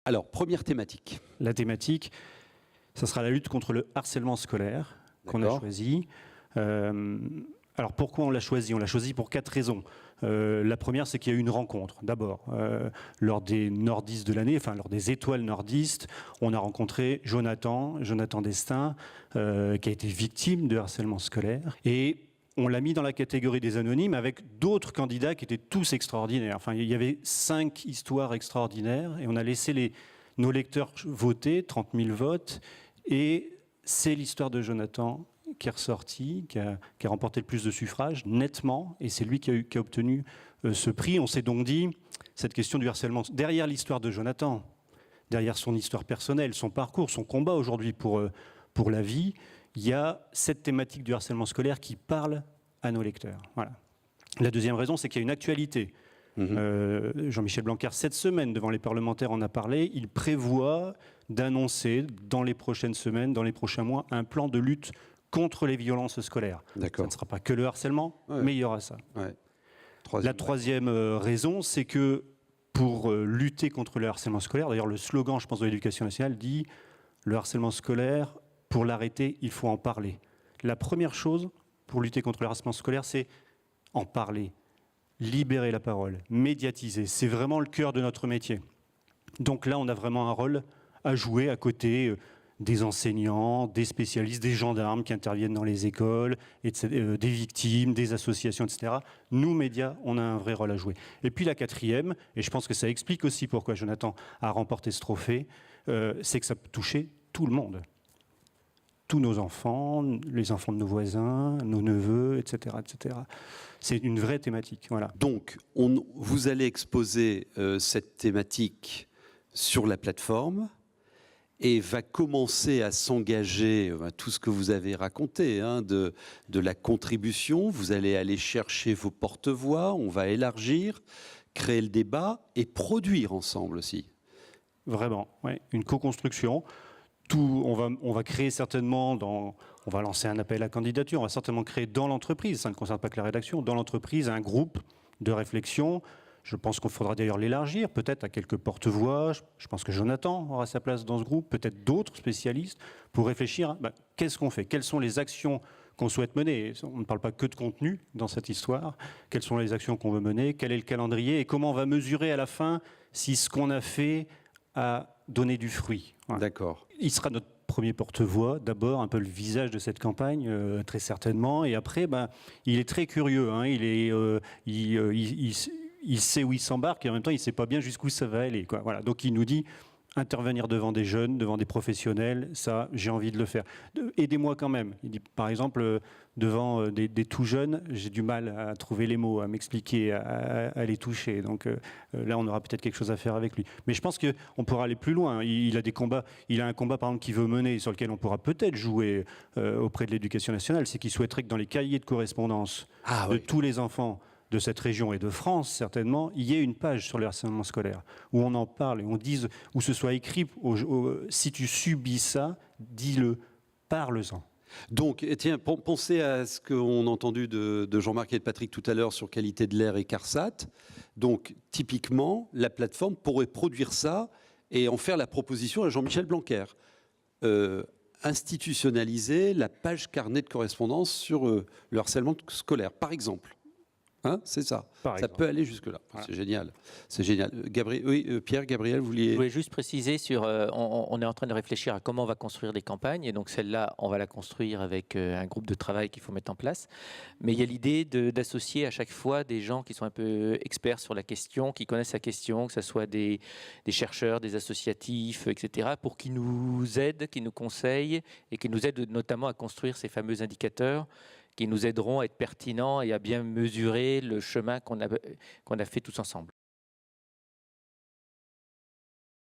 Alors, première thématique. La thématique, ça sera la lutte contre le harcèlement scolaire qu'on a choisi. Alors pourquoi on l'a choisi? On l'a choisi pour 4 raisons. La première, c'est qu'il y a eu une rencontre. D'abord, lors des nordistes de l'année, enfin lors des étoiles nordistes, on a rencontré Jonathan Destin, qui a été victime de harcèlement scolaire. Et on l'a mis dans la catégorie des anonymes avec d'autres candidats qui étaient tous extraordinaires. Enfin, il y avait 5 histoires extraordinaires et on a laissé nos lecteurs voter, 30 000 votes. Et c'est l'histoire de Jonathan qui est ressorti, qui a remporté le plus de suffrages, nettement, et c'est lui qui a obtenu ce prix. On s'est donc dit, cette question du harcèlement, derrière l'histoire de Jonathan, derrière son histoire personnelle, son parcours, son combat aujourd'hui pour la vie, il y a cette thématique du harcèlement scolaire qui parle à nos lecteurs. Voilà. La deuxième raison, c'est qu'il y a une actualité. Jean-Michel Blanquer, cette semaine, devant les parlementaires, en a parlé. Il prévoit d'annoncer dans les prochaines semaines, dans les prochains mois, un plan de lutte contre les violences scolaires. Ça ne sera pas que le harcèlement, mais il y aura ça. La troisième raison, c'est que pour lutter contre le harcèlement scolaire, d'ailleurs le slogan, je pense, de l'Éducation nationale dit « Le harcèlement scolaire, pour l'arrêter, il faut en parler ». La première chose pour lutter contre le harcèlement scolaire, c'est en parler, libérer la parole, médiatiser. C'est vraiment le cœur de notre métier. Donc là, on a vraiment un rôle à jouer à côté des enseignants, des spécialistes, des gendarmes qui interviennent dans les écoles, des victimes, des associations, etc. Nous, médias, on a un vrai rôle à jouer. Et puis la quatrième, et je pense que ça explique aussi pourquoi Jonathan a remporté ce trophée, c'est que ça peut toucher tout le monde. Tous nos enfants, les enfants de nos voisins, nos neveux, etc. etc. C'est une vraie thématique. Voilà. Donc, vous allez exposer cette thématique sur la plateforme et va commencer à s'engager, tout ce que vous avez raconté, de la contribution. Vous allez aller chercher vos porte-voix, on va élargir, créer le débat et produire ensemble aussi. Vraiment, ouais, une co-construction. On va créer certainement, on va lancer un appel à candidature, on va certainement créer dans l'entreprise, ça ne concerne pas que la rédaction, dans l'entreprise un groupe de réflexion. Je pense qu'il faudra d'ailleurs l'élargir, peut-être à quelques porte-voix. Je pense que Jonathan aura sa place dans ce groupe, peut-être d'autres spécialistes, pour réfléchir à qu'est-ce qu'on fait, quelles sont les actions qu'on souhaite mener. On ne parle pas que de contenu dans cette histoire. Quelles sont les actions qu'on veut mener, quel est le calendrier et comment on va mesurer à la fin si ce qu'on a fait a donné du fruit. Voilà. D'accord. Il sera notre premier porte-voix, d'abord un peu le visage de cette campagne, très certainement, et après, il est très curieux, il sait où il s'embarque et en même temps il ne sait pas bien jusqu'où ça va aller, quoi. Voilà. Donc il nous dit intervenir devant des jeunes, devant des professionnels, ça j'ai envie de le faire. Aidez-moi quand même. Il dit par exemple devant des tout jeunes, j'ai du mal à trouver les mots, à m'expliquer, à les toucher. Donc là on aura peut-être quelque chose à faire avec lui. Mais je pense qu'on pourra aller plus loin. Il a des combats, il a un combat par exemple qu'il veut mener sur lequel on pourra peut-être jouer auprès de l'Éducation nationale, c'est qu'il souhaiterait que dans les cahiers de correspondance de tous les enfants de cette région et de France, certainement, il y ait une page sur le harcèlement scolaire, où on en parle et on dise, où ce soit écrit, si tu subis ça, dis-le, parle-en. Donc, tiens, pensez à ce qu'on a entendu de Jean-Marc et de Patrick tout à l'heure sur qualité de l'air et CARSAT. Donc, typiquement, la plateforme pourrait produire ça et en faire la proposition à Jean-Michel Blanquer. Institutionnaliser la page carnet de correspondance sur le harcèlement scolaire, par exemple. C'est ça. Ça peut aller jusque-là. Voilà. C'est génial. C'est génial. Pierre, Gabriel, vous vouliez... Je voulais juste préciser sur... on est en train de réfléchir à comment on va construire des campagnes. Et donc celle-là, on va la construire avec un groupe de travail qu'il faut mettre en place. Mais il y a l'idée d'associer à chaque fois des gens qui sont un peu experts sur la question, qui connaissent la question, que ce soit des chercheurs, des associatifs, etc., pour qu'ils nous aident, qu'ils nous conseillent et qu'ils nous aident notamment à construire ces fameux indicateurs qui nous aideront à être pertinents et à bien mesurer le chemin qu'on a fait tous ensemble.